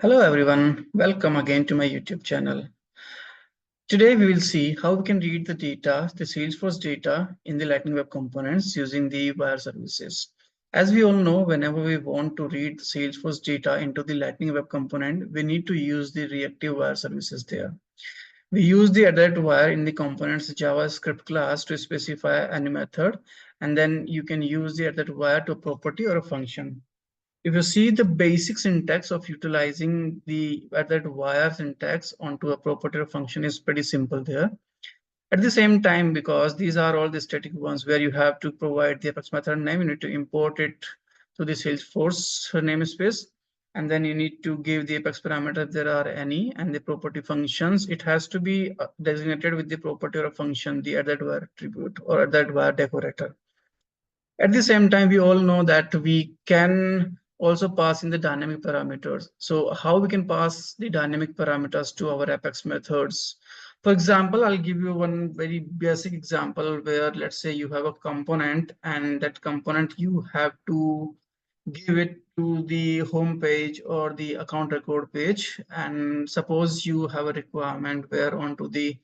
Hello everyone, welcome again to my YouTube channel. Today we will see how we can read the data, the Salesforce data in the Lightning Web Components using the wire services. As we all know, whenever we want to read the Salesforce data into the Lightning Web Component, we need to use the reactive wire services there. We use the added wire in the components JavaScript class to specify any method, and then you can use the added wire to a property or a function. If you see the basic syntax of utilizing the that wire syntax onto a property or function is pretty simple there. At the same time, because these are all the static ones where you have to provide the Apex method name, you need to import it to the Salesforce namespace, and then you need to give the Apex parameter if there are any, and the property functions. It has to be designated with the property or a function, the added wire attribute or added wire decorator. At the same time, we all know that we can also pass in the dynamic parameters. So how we can pass the dynamic parameters to our Apex methods? For example, I'll give you one very basic example where let's say you have a component and that component you have to give it to the home page or the account record page. And suppose you have a requirement where onto the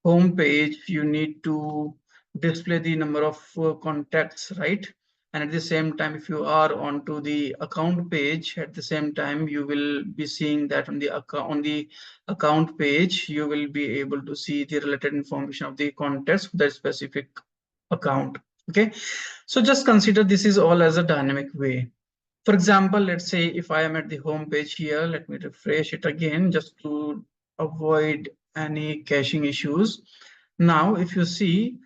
home page you need to display the number of contacts, right? And at the same time, if you are onto the account page, at the same time you will be seeing that on the account page you will be able to see the related information of the contacts for that specific account. Okay, so just consider this is all as a dynamic way. For example, let's say if I am at the home page here, let me refresh it again just to avoid any caching issues. Now, if you see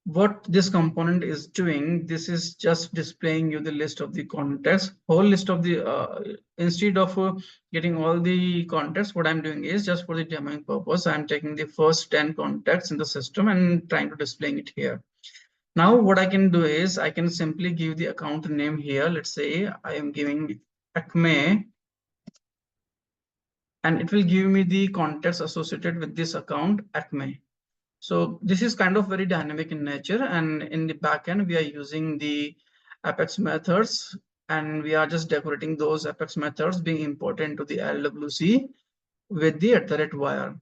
what this component is doing, this is just displaying you the list of the contacts, whole list of the, instead of getting all the contacts, what I'm doing is just for the demoing purpose, I'm taking the first 10 contacts in the system and trying to displaying it here. Now what I can do is I can simply give the account name here. Let's say I am giving Acme, and it will give me the contacts associated with this account Acme. So this is kind of very dynamic in nature, and in the backend we are using the Apex methods, and we are just decorating those Apex methods being imported into the LWC with the @wire.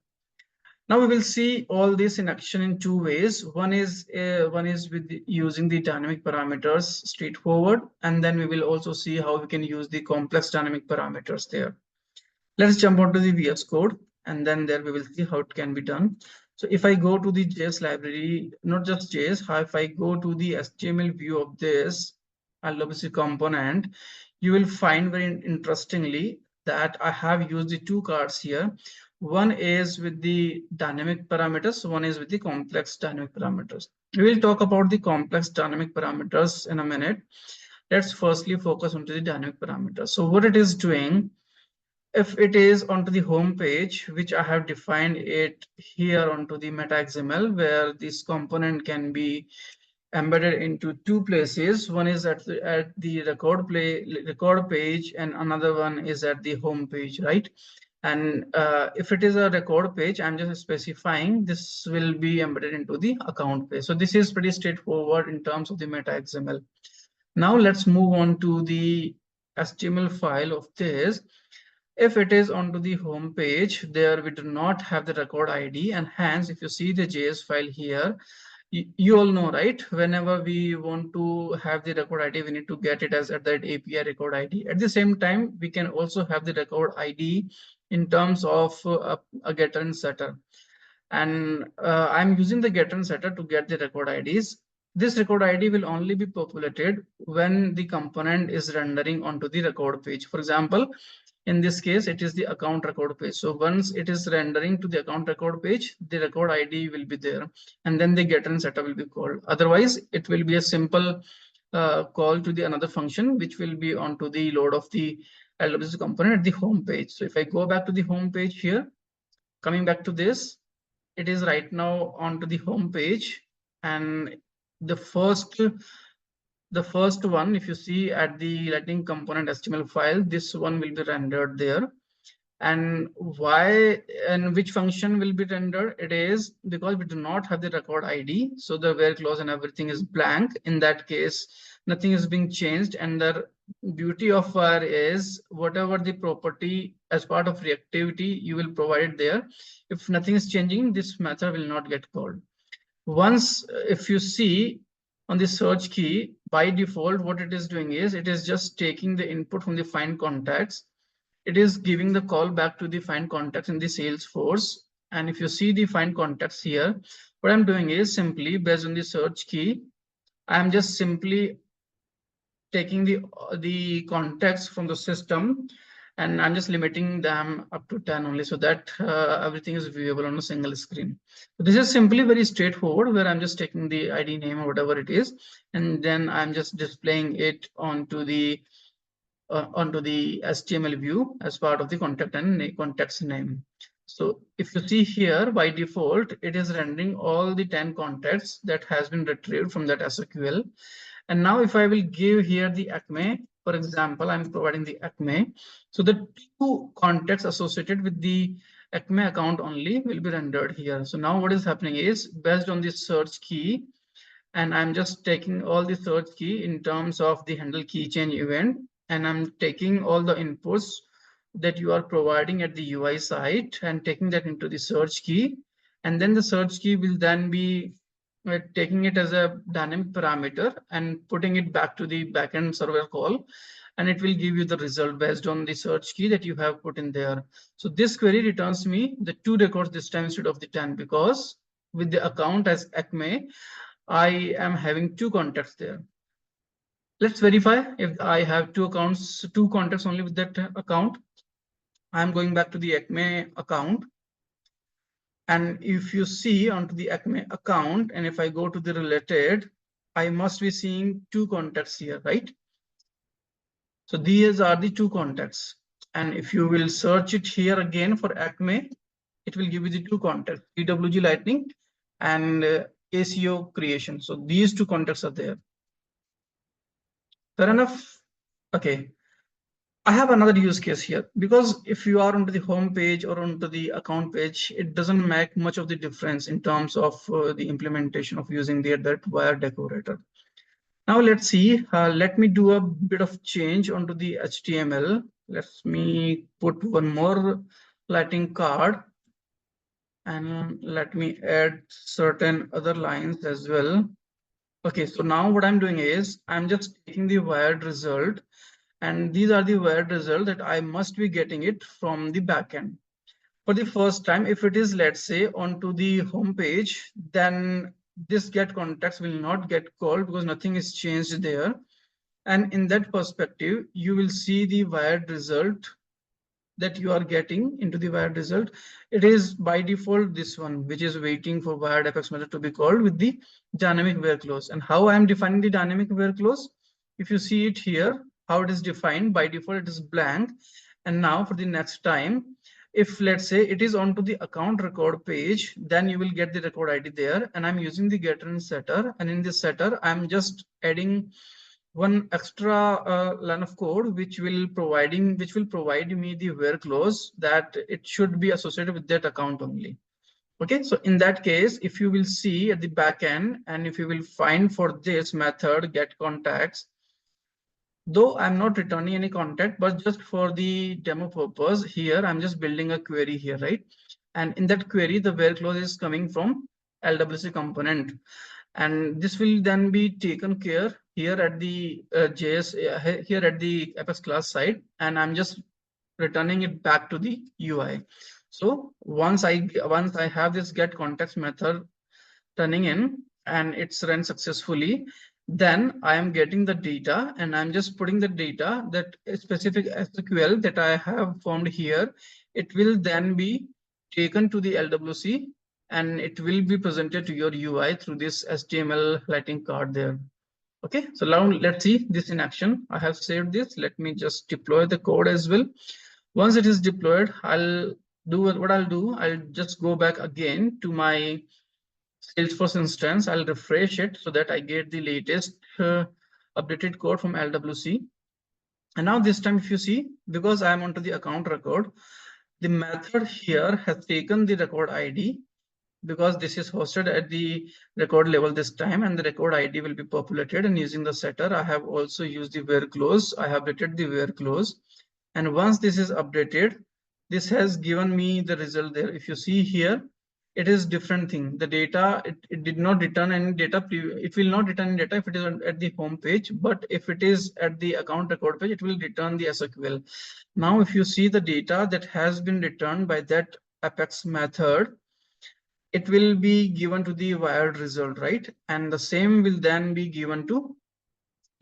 Now we will see all this in action in two ways. One is with using the dynamic parameters straightforward, and then we will also see how we can use the complex dynamic parameters there. Let's jump onto the VS Code, and then there we will see how it can be done. So if I go to the JS library, not just JS, if I go to the HTML view of this LWC component, you will find very interestingly that I have used the two cards here. One is with the dynamic parameters, one is with the complex dynamic parameters. We will talk about the complex dynamic parameters in a minute. Let's firstly focus on the dynamic parameters. So what it is doing, if it is onto the home page, which I have defined it here onto the meta XML, where this component can be embedded into two places. One is at the record page, and another one is at the home page, right? And if it is a record page, I'm just specifying this will be embedded into the account page. So this is pretty straightforward in terms of the meta XML. Now let's move on to the HTML file of this. If it is onto the home page, there we do not have the record ID, and hence if you see the JS file here, you all know, right? Whenever we want to have the record ID, we need to get it as at that API record ID. At the same time, we can also have the record ID in terms of a getter and setter. And I'm using the getter and setter to get the record IDs. This record ID will only be populated when the component is rendering onto the record page. For example, in this case, it is the account record page. So once it is rendering to the account record page, the record ID will be there, and then the getter and setter will be called. Otherwise, it will be a simple call to the another function, which will be onto the load of the LWC component at the home page. So if I go back to the home page here, coming back to this, it is right now onto the home page, and the first one, if you see at the Lightning component HTML file, this one will be rendered there. And why and which function will be rendered? It is because we do not have the record ID. So the where clause and everything is blank. In that case, nothing is being changed. And the beauty of var is whatever the property as part of reactivity you will provide it there. If nothing is changing, this method will not get called. Once, if you see on the search key, by default, what it is doing is it is just taking the input from the find contacts. It is giving the call back to the find contacts in the Salesforce. And if you see the find contacts here, what I'm doing is simply based on the search key, I'm just simply taking the contacts from the system, and I'm just limiting them up to 10 only, so that everything is viewable on a single screen. So this is simply very straightforward, where I'm just taking the ID name or whatever it is, and then I'm just displaying it onto the HTML view as part of the contact and contact's name. So if you see here, by default, it is rendering all the 10 contacts that has been retrieved from that SQL. And now if I will give here the ACME, for example, I'm providing the ACME. So the two contacts associated with the ACME account only will be rendered here. So now what is happening is based on the search key, and I'm just taking all the search key in terms of the handle key change event, and I'm taking all the inputs that you are providing at the UI side and taking that into the search key. And then the search key will then be taking it as a dynamic parameter and putting it back to the backend server call, and it will give you the result based on the search key that you have put in there. So this query returns me the 2 records this time instead of the 10, because with the account as ACME, I am having 2 contacts there. Let's verify if I have 2 accounts, 2 contacts only with that account. I'm going back to the ACME account. And if you see onto the ACME account, and if I go to the related, I must be seeing 2 contacts here, right? So these are the 2 contacts. And if you will search it here again for ACME, it will give you the 2 contacts, LWC Lightning and ACO creation. So these 2 contacts are there. Fair enough. Okay. I have another use case here, because if you are onto the home page or onto the account page, it doesn't make much of the difference in terms of the implementation of using that wire decorator. Now let's see, let me do a bit of change onto the HTML. Let me put one more lighting card, and let me add certain other lines as well. Okay, so now what I'm doing is I'm just taking the wired result, and these are the wired result that I must be getting it from the backend. For the first time, if it is, let's say, onto the home page, then this get contacts will not get called because nothing is changed there. And in that perspective, you will see the wired result that you are getting into the wired result. It is by default this one, which is waiting for wired apex method to be called with the dynamic where clause. And how I am defining the dynamic where clause, if you see it here, how it is defined, by default it is blank. And now for the next time, if let's say it is onto the account record page, then you will get the record ID there. And I'm using the getter and setter, and in this setter I'm just adding one extra line of code which will provide me the where clause that it should be associated with that account only. Okay, so in that case, if you will see at the back end, and if you will find for this method get contacts, though I'm not returning any contact, but just for the demo purpose here, I'm just building a query here, right? And in that query, the where clause is coming from LWC component. And this will then be taken care here at the here at the Apex class side, and I'm just returning it back to the UI. So once I have this get context method turning in and it's run successfully, then I am getting the data, and I'm just putting the data, that specific SQL that I have formed here. It will then be taken to the LWC, and it will be presented to your UI through this HTML lighting card there. Okay, so now let's see this in action. I have saved this. Let me just deploy the code as well. Once it is deployed, I'll just go back again to my Salesforce instance. I'll refresh it so that I get the latest updated code from LWC. And now this time, if you see, because I'm onto the account record, the method here has taken the record ID because this is hosted at the record level this time, and the record ID will be populated. And using the setter, I have also used the where clause. I have updated the where clause. And once this is updated, this has given me the result there. If you see here, it is different thing. The data, it did not return any data. It will not return any data if it is at the home page, but if it is at the account record page, it will return the SQL. Now, if you see the data that has been returned by that Apex method, it will be given to the wired result, right? And the same will then be given to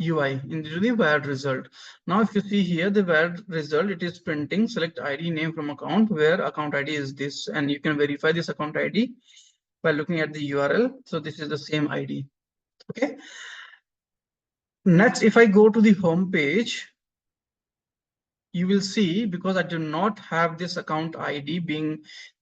UI into the wired result. Now, if you see here, the wired result, it is printing select ID name from account, where account ID is this, and you can verify this account ID by looking at the URL. So this is the same ID. Okay. Next, if I go to the home page, you will see, because I do not have this account ID being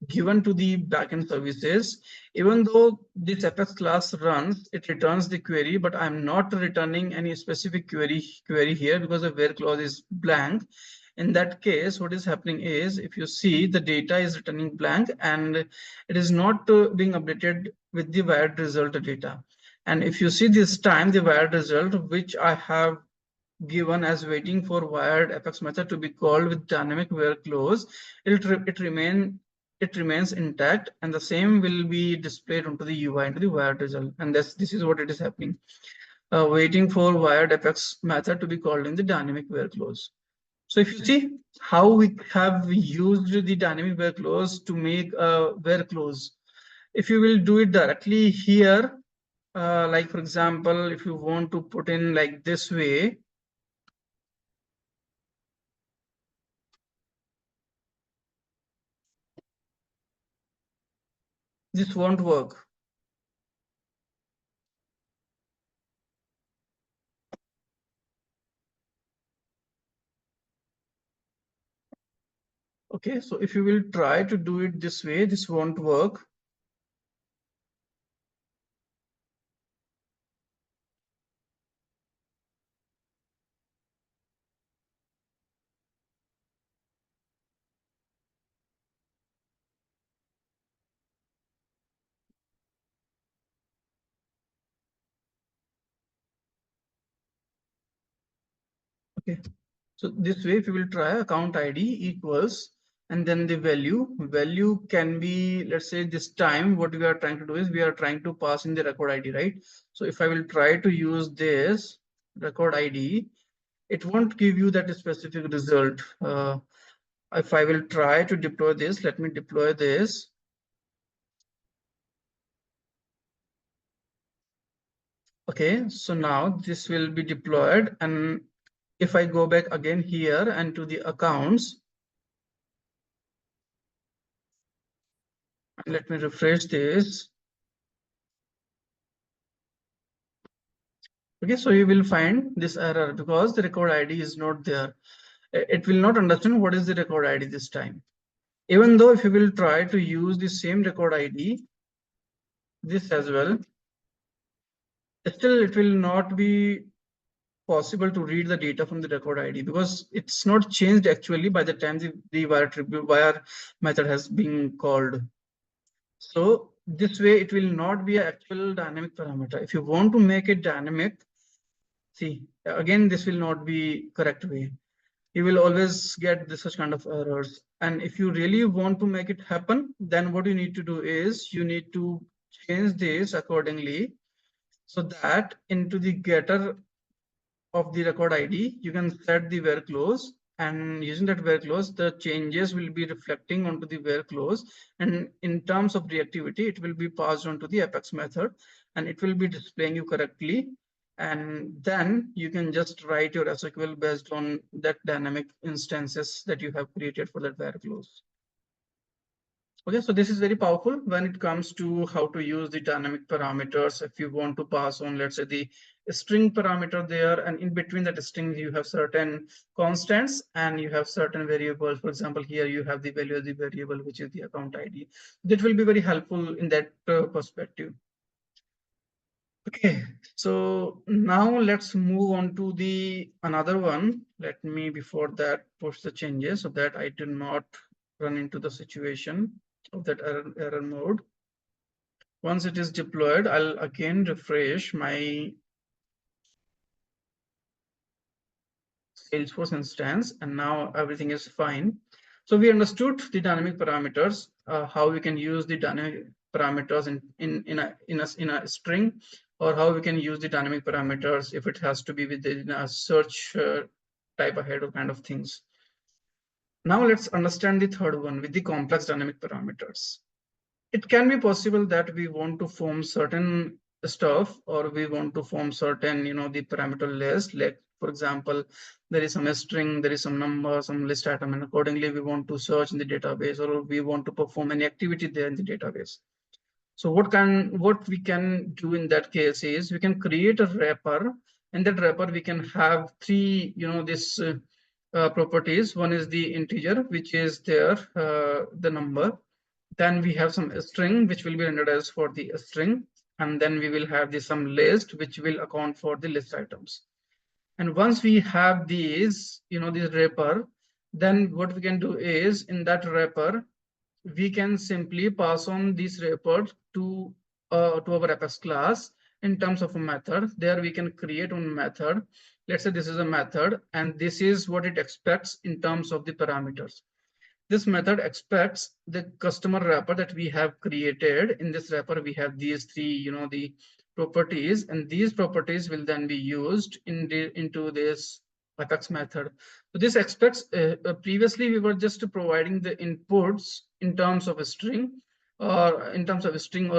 given to the backend services, even though this Apex class runs, it returns the query, but I'm not returning any specific query here because the where clause is blank. In that case, what is happening is, if you see, the data is returning blank and it is not being updated with the wired result data. And if you see this time, the wired result, which I have given as waiting for wired Apex method to be called with dynamic where clause, it remains intact, and the same will be displayed onto the UI into the wired result. And this is what it is happening. Waiting for wired Apex method to be called in the dynamic where clause. So if you see how we have used the dynamic where clause to make a where clause, if you will do it directly here, like for example, if you want to put in like this way, this won't work. Okay, so if you will try to do it this way, this won't work. Okay, so this way, if you will try account ID equals, and then the value can be, let's say this time, what we are trying to do is we are trying to pass in the record ID, right? So if I will try to use this record ID, it won't give you that specific result. If I will try to deploy this, let me deploy this. Okay, so now this will be deployed, and if I go back again here and to the accounts, let me refresh this. Okay, so you will find this error because the record ID is not there. It will not understand what is the record ID this time. Even though if you will try to use the same record ID, this as well, still it will not be possible to read the data from the record ID because it's not changed actually by the time the wire method has been called. So this way it will not be an actual dynamic parameter. If you want to make it dynamic, see, again, this will not be correct way. You will always get this such kind of errors. And if you really want to make it happen, then what you need to do is you need to change this accordingly so that into the getter of the record ID, you can set the where clause, and using that where clause, the changes will be reflecting onto the where clause. And in terms of reactivity, it will be passed on to the Apex method and it will be displaying you correctly. And then you can just write your SQL based on that dynamic instances that you have created for that where clause. Okay, so this is very powerful when it comes to how to use the dynamic parameters. If you want to pass on, let's say, the string parameter there, and in between that string, you have certain constants and you have certain variables. For example, here you have the value of the variable, which is the account ID. That will be very helpful in that perspective. Okay, so now let's move on to the another one. Let me before that push the changes so that I do not run into the situation of that error mode. Once it is deployed, I'll again refresh my Salesforce instance, and now everything is fine. So we understood the dynamic parameters, how we can use the dynamic parameters in a string, or how we can use the dynamic parameters if it has to be within a search type ahead or kind of things. Now let's understand the third one with the complex dynamic parameters. It can be possible that we want to form certain stuff, or we want to form certain, the parameter list. Like, for example, there is some string, there is some number, some list item, and accordingly we want to search in the database, or we want to perform any activity there in the database. So what we can do in that case is we can create a wrapper. In that wrapper we can have three, this properties. One is the integer, which is there, the number. Then we have some string, which will be rendered as for the string. And then we will have the some list, which will account for the list items. And once we have these, this wrapper, then what we can do is in that wrapper, we can simply pass on this wrapper to our Apex class in terms of a method. There we can create one method. Let's say this is a method, and this is what it expects in terms of the parameters. This method expects the customer wrapper that we have created. In this wrapper, we have these three, the properties, and these properties will then be used into this Apex method. So this expects, previously we were just providing the inputs in terms of a string, or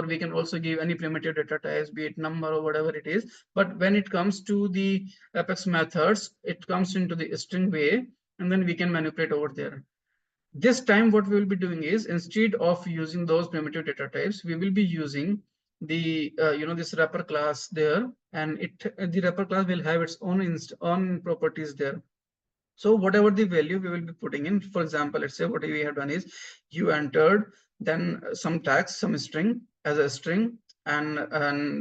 we can also give any primitive data types, be it number or whatever it is. But when it comes to the Apex methods, it comes into the string way, and then we can manipulate over there. This time what we will be doing is, instead of using those primitive data types, we will be using the this wrapper class there, and the wrapper class will have its own properties there. So whatever the value we will be putting in, for example, let's say what we have done is you entered then some text, some string as a string, and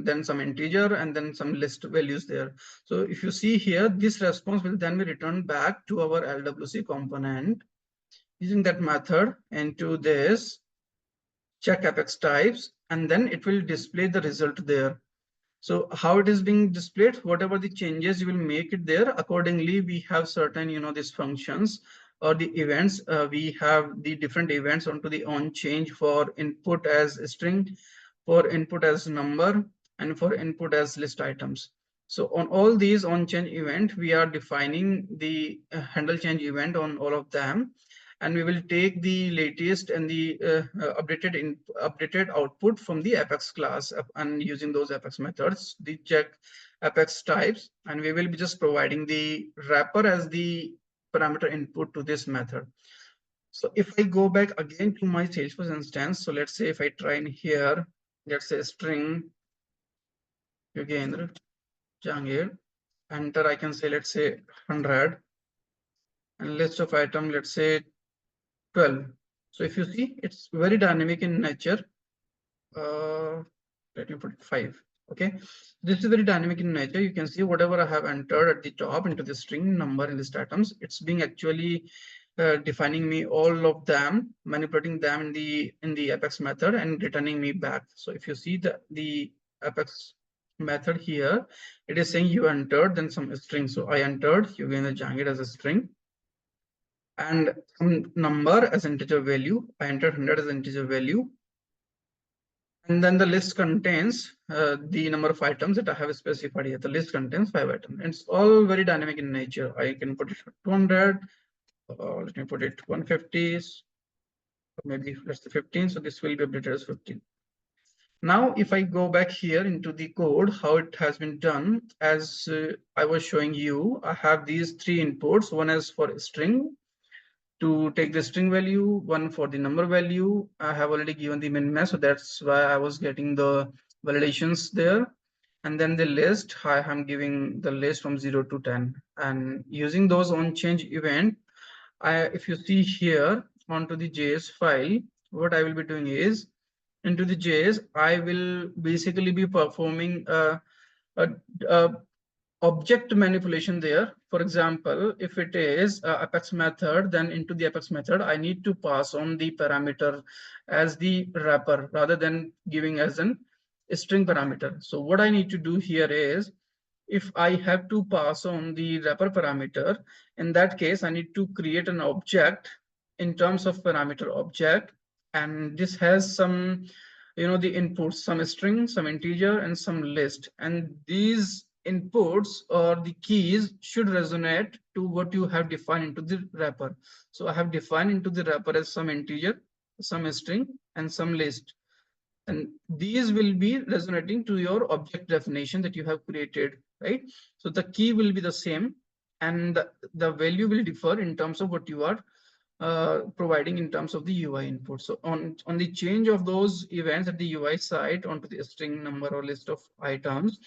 then some integer, and then some list values there. So if you see here, this response will then be returned back to our LWC component using that method into this check Apex types, and then it will display the result there. So how it is being displayed, whatever the changes you will make it there, accordingly we have certain, these functions or the events. We have the different events onto the on change for input as string, for input as number, and for input as list items. So on all these on change event, we are defining the handle change event on all of them. And we will take the latest and the updated output from the Apex class, and using those Apex methods, the check Apex types, and we will be just providing the wrapper as the parameter input to this method. So if I go back again to my Salesforce instance, so let's say if I try in here, let's say string Yogendra Jangir, enter, I can say, let's say 100, and list of item, let's say 12. So if you see, it's very dynamic in nature. Let me put 5. Okay, this is very dynamic in nature. You can see whatever I have entered at the top into the string number in list items, it's being actually defining me all of them, manipulating them in the Apex method, and returning me back. So if you see the Apex method here, it is saying you entered then some string. So I entered, you gain the Jangir as a string, and some number as integer value. I entered 100 as integer value. And then the list contains the number of items that I have specified here. The list contains 5 items. It's all very dynamic in nature. I can put it 200, let me put it 150, maybe let's say 15. So this will be updated as 15. Now, if I go back here into the code, how it has been done, as I was showing you, I have these 3 inputs. One is for string, to take the string value, one for the number value. I have already given the min max, so that's why I was getting the validations there. And then the list, I am giving the list from 0 to 10. And using those on change event, if you see here onto the JS file, what I will be doing is, into the JS, I will basically be performing a object manipulation there. For example, if it is Apex method, then into the Apex method, I need to pass on the parameter as the wrapper rather than giving as an string parameter. So what I need to do here is, if I have to pass on the wrapper parameter, in that case, I need to create an object in terms of parameter object. And this has some, the inputs, some string, some integer, and some list. And these inputs or the keys should resonate to what you have defined into the wrapper. So I have defined into the wrapper as some integer, some string, and some list. And these will be resonating to your object definition that you have created, right? So the key will be the same, and the value will differ in terms of what you are providing in terms of the UI input. So on the change of those events at the UI side onto the string number or list of items,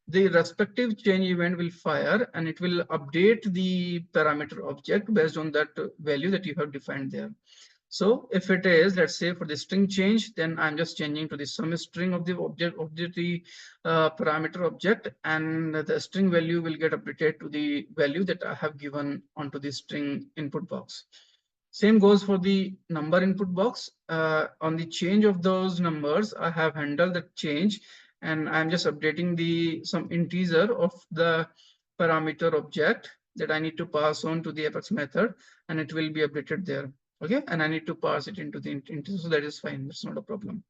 the respective change event will fire and it will update the parameter object based on that value that you have defined there. So if it is, let's say for the string change, then I'm just changing to the sum string of the object of the parameter object, and the string value will get updated to the value that I have given onto the string input box. Same goes for the number input box. On the change of those numbers, I have handled the change, and I'm just updating the some integer of the parameter object that I need to pass on to the Apex method, and it will be updated there. Okay, and I need to pass it into the integer, so that is fine. That's not a problem.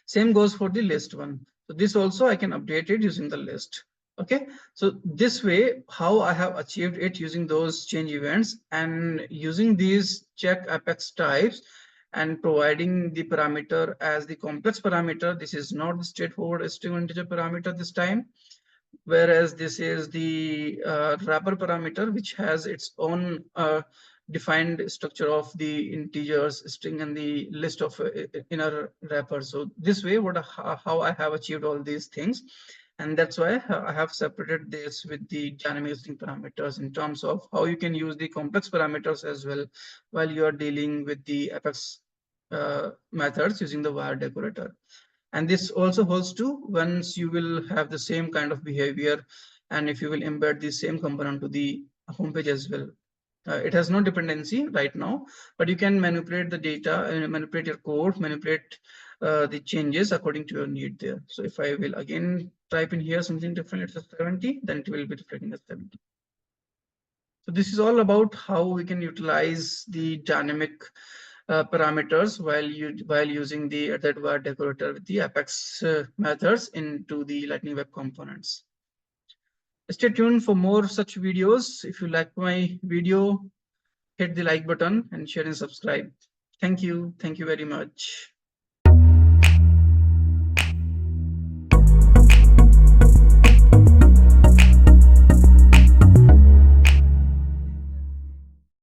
Same goes for the list one. So this also I can update it using the list. Okay, so this way, how I have achieved it using those change events and using these check Apex types and providing the parameter as the complex parameter. This is not the straightforward string integer parameter this time, whereas this is the wrapper parameter, which has its own defined structure of the integers, string, and the list of inner wrapper. So this way, how I have achieved all these things. And that's why I have separated this with the dynamic string parameters in terms of how you can use the complex parameters as well while you are dealing with the Apex methods using the wire decorator. And this also holds true once you will have the same kind of behavior and if you will embed the same component to the homepage as well. It has no dependency right now, but you can manipulate the data and manipulate your code, manipulate the changes according to your need there. So if I will again type in here something different, it's a 70, then it will be reflecting as 70. So this is all about how we can utilize the dynamic parameters while using the that wire decorator with the Apex methods into the Lightning Web Components. Stay tuned for more such videos. If you like my video, hit the like button and share and subscribe. Thank you. Thank you very much.